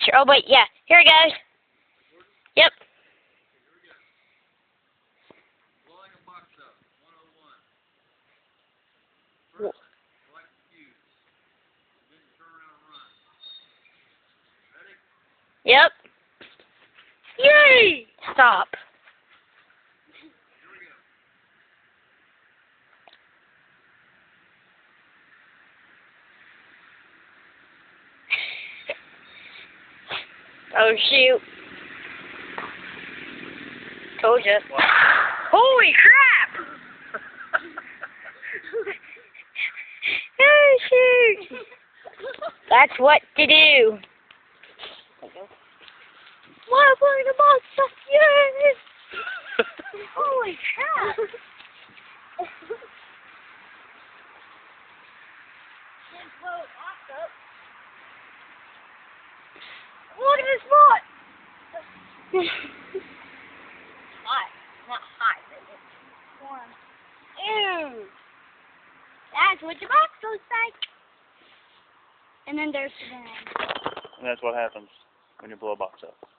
picture. Oh, wait, yeah. Here it goes. Yep. Blowing a box up, 101. First, select the fuse. Then turn around and run. Ready? Yep. Yay! Stop. Here we go. Oh, shoot. Told ya. Holy crap! Oh, shoot. That's what to do. Why we're the monster? Yes! Holy crap! Look at this spot! Hot. Not hot, but it's warm. Ew! That's what your box looks like. And then there's the van. And that's what happens when you blow a box up.